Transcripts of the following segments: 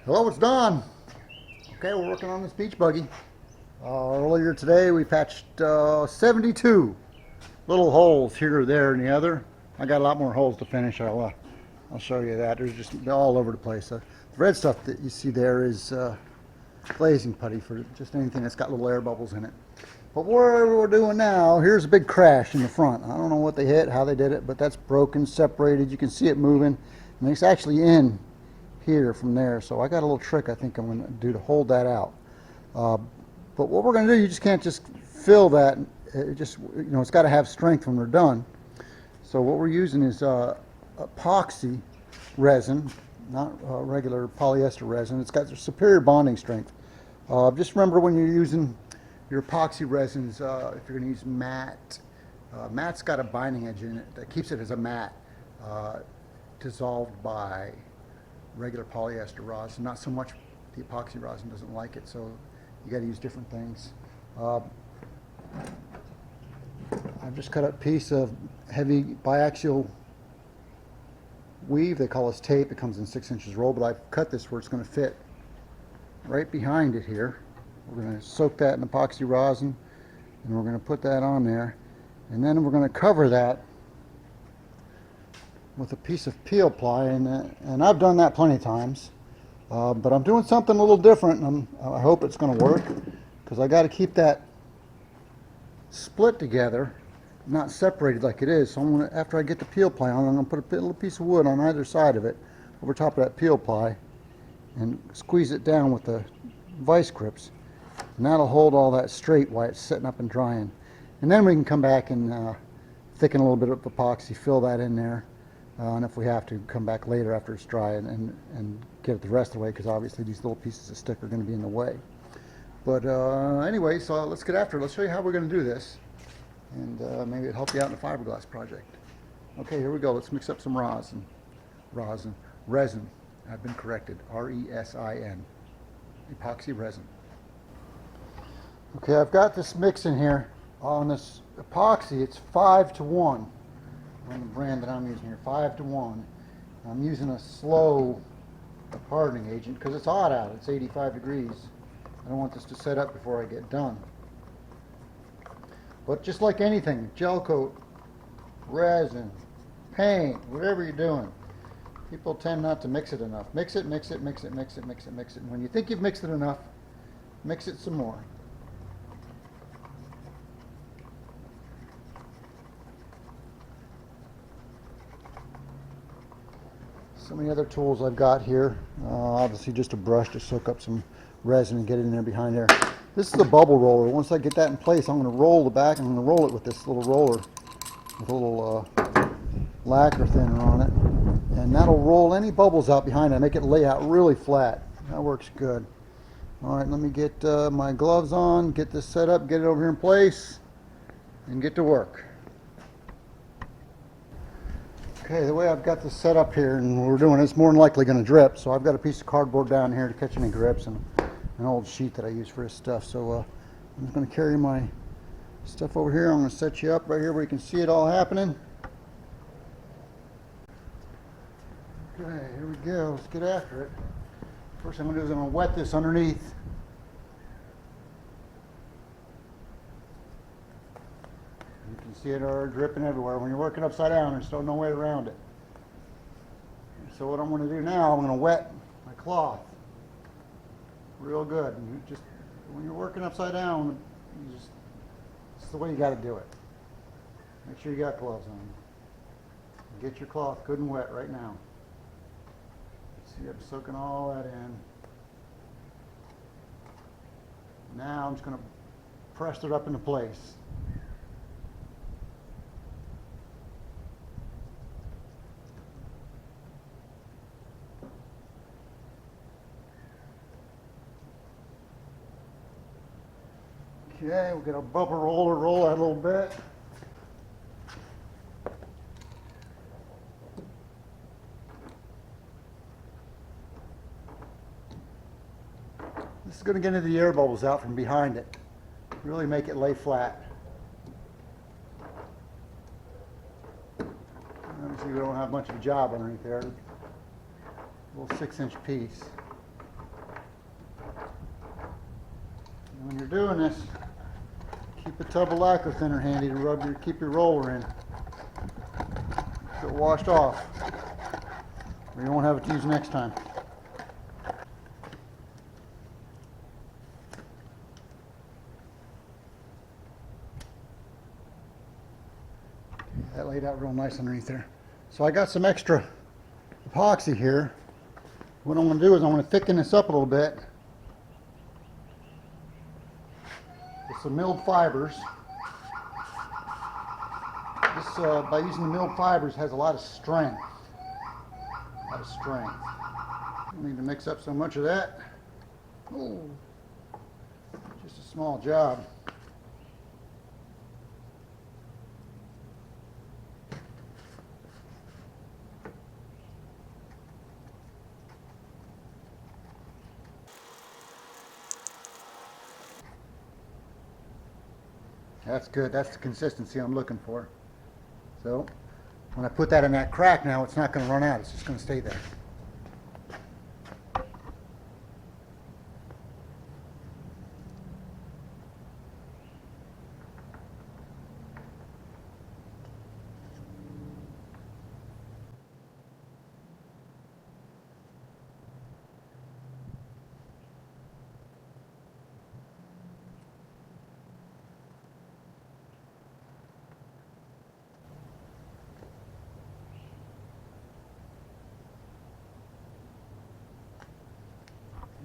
Hello, it's Don. Okay, we're working on this beach buggy. Earlier today we patched 72 little holes here or there and the other. I got a lot more holes to finish. I'll show you that. There's just all over the place. The red stuff that you see there is glazing putty for just anything that's got little air bubbles in it. But what we're doing now, here's a big crash in the front. I don't know what they hit, how they did it, but that's broken, separated. You can see it moving, and it's actually in here from there. So I got a little trick I think I'm going to do to hold that out. But what we're going to do, you just can't just fill that. It just, it's got to have strength when we're done. So what we're using is epoxy resin, not regular polyester resin. It's got superior bonding strength. Just remember when you're using your epoxy resins, if you're going to use matte, matte's got a binding edge in it that keeps it as a matte, dissolved by regular polyester rosin. Not so much the epoxy rosin doesn't like it, so you got to use different things. I've just cut a piece of heavy biaxial weave. They call this tape. It comes in 6 inches roll, but I've cut this where it's going to fit right behind it here. We're going to soak that in epoxy rosin, and we're going to put that on there, and then we're going to cover that with a piece of peel ply, and I've done that plenty of times, but I'm doing something a little different, and I hope it's going to work, because I got to keep that split together, not separated like it is. So I'm going to, after I get the peel ply on, I'm going to put a little piece of wood on either side of it, over top of that peel ply, and squeeze it down with the vice grips, and that'll hold all that straight while it's setting up and drying. And then we can come back and thicken a little bit of epoxy, fill that in there. And if we have to, come back later after it's dry and get it the rest of the way, because obviously these little pieces of stick are going to be in the way. But anyway, so let's get after it. Let's show you how we're going to do this, and maybe it'll help you out in the fiberglass project. Okay, here we go. Let's mix up some resin. I've been corrected. R-E-S-I-N. Epoxy resin. Okay, I've got this mix in here. On this epoxy, it's 5 to 1. On the brand that I'm using here, 5 to 1. I'm using a slow hardening agent because it's hot out. It's 85 degrees. I don't want this to set up before I get done. But just like anything, gel coat, resin, paint, whatever you're doing, people tend not to mix it enough. Mix it, mix it, mix it, mix it, mix it, mix it. And when you think you've mixed it enough, mix it some more. So many other tools I've got here. Obviously just a brush to soak up some resin and get it in there behind there. This is a bubble roller. Once I get that in place, I'm going to roll the back. I'm going to roll it with this little roller with a little lacquer thinner on it. And that'll roll any bubbles out behind it, make it lay out really flat. That works good. All right, let me get my gloves on, get this set up, get it over here in place, and get to work. Okay, the way I've got this set up here and what we're doing, it's more than likely going to drip. So I've got a piece of cardboard down here to catch any drips and an old sheet that I use for this stuff. So I'm just going to carry my stuff over here. I'm going to set you up right here where you can see it all happening. Okay, here we go. Let's get after it. First thing I'm going to do is I'm going to wet this underneath. You can see it already dripping everywhere. When you're working upside down, there's still no way around it. So what I'm going to do now, I'm going to wet my cloth real good. And you just, when you're working upside down, it's the way you got to do it. Make sure you got gloves on. Get your cloth good and wet right now. See, I'm soaking all that in. Now I'm just going to press it up into place. Okay, we'll get a bubble roller, roll that a little bit. This is going to get into the air bubbles out from behind it. Really make it lay flat. Obviously we don't have much of a job underneath there. A little 6-inch piece. When you're doing this, keep a tub of lacquer thinner handy to keep your roller in. Get it washed off, or you won't have it to use next time. That laid out real nice underneath there. So I got some extra epoxy here. What I'm going to do is I'm going to thicken this up a little bit with some milled fibers. This, by using the milled fibers, has a lot of strength. A lot of strength. Don't need to mix up so much of that. Ooh, just a small job. That's good. That's the consistency I'm looking for. So when I put that in that crack now, it's not going to run out. It's just going to stay there.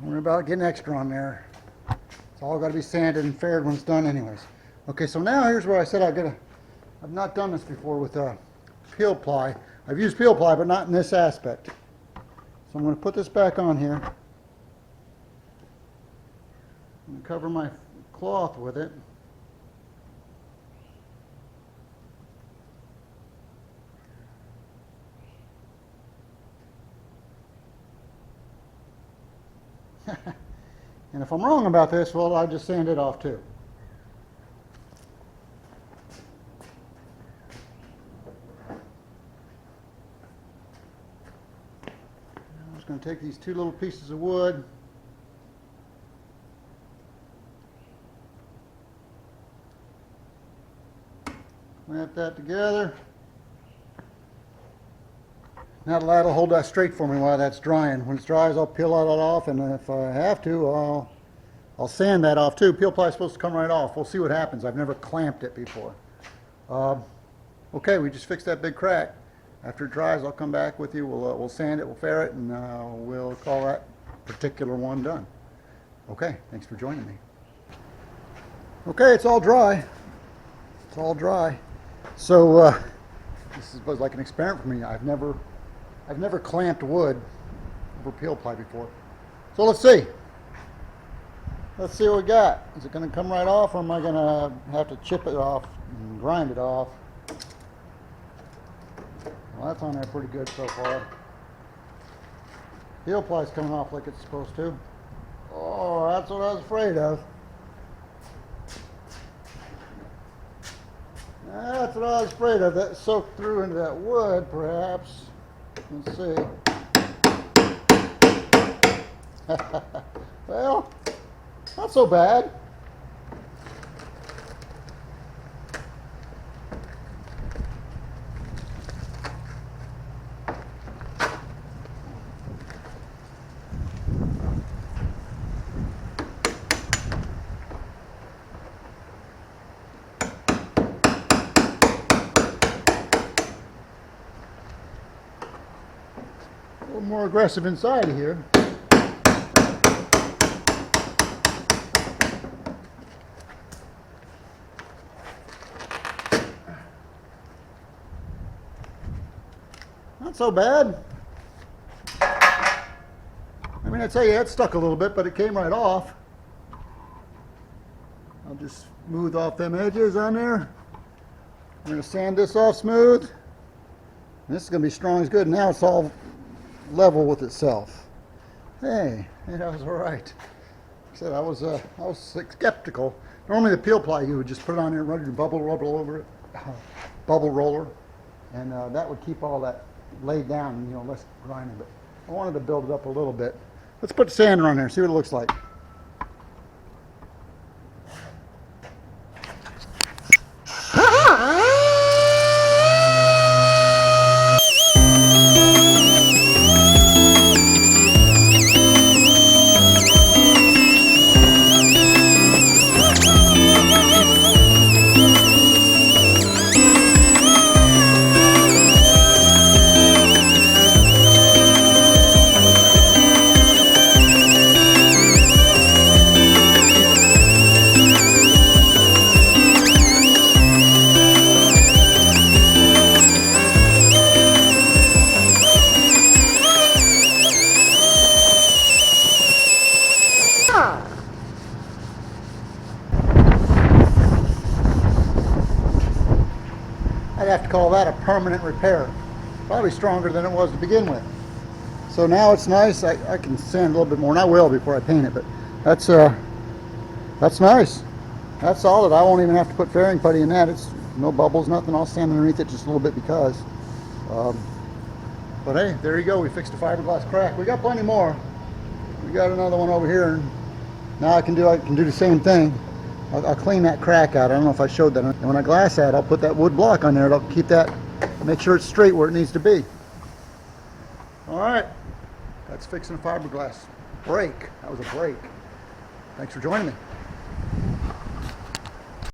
Don't worry about getting extra on there. It's all got to be sanded and faired when it's done anyways. Okay, so now here's where I said I've not done this before with peel ply. I've used peel ply, but not in this aspect. So I'm going to put this back on here. I'm going to cover my cloth with it. And if I'm wrong about this, well, I'll just sand it off too. I'm just going to take these two little pieces of wood, clamp that together. Now that'll hold that straight for me while that's drying. When it's dry, I'll peel all that off, and if I have to, I'll sand that off too. Peel ply is supposed to come right off. We'll see what happens. I've never clamped it before. Okay, we just fixed that big crack. After it dries, I'll come back with you. We'll sand it, we'll fair it, and we'll call that particular one done. Okay, thanks for joining me. Okay, it's all dry. It's all dry. So this was like an experiment for me. I've never clamped wood over peel ply before. So let's see. Let's see what we got. Is it going to come right off, or am I going to have to chip it off and grind it off? Well, that's on there pretty good so far. Peel ply's coming off like it's supposed to. Oh, that's what I was afraid of. That's what I was afraid of. That soaked through into that wood, perhaps. Let's see. Well, not so bad. A little more aggressive inside of here. Not so bad. I mean, I tell you, it stuck a little bit, but it came right off. I'll just smooth off them edges on there. I'm going to sand this off smooth. And this is going to be strong as good. Now it's all level with itself. Hey, that was all right. Like I said, I was skeptical. Normally the peel ply, you would just put it on there and run your bubble roller over it, bubble roller, and that would keep all that laid down, you know, less grinding. But I wanted to build it up a little bit. Let's put the sander on there, see what it looks like. have to call that a permanent repair. Probably stronger than it was to begin with. So now it's nice. I can sand a little bit more, and I will before I paint it, but that's nice. That's solid. I won't even have to put fairing putty in that. It's no bubbles, nothing. I'll sand underneath it just a little bit because. But hey, there you go. We fixed a fiberglass crack. We got plenty more. We got another one over here. And now I can do the same thing. I'll clean that crack out. I don't know if I showed that. And when I glass that, I'll put that wood block on there. It'll keep that, make sure it's straight where it needs to be. All right. That's fixing a fiberglass break. That was a break. Thanks for joining me.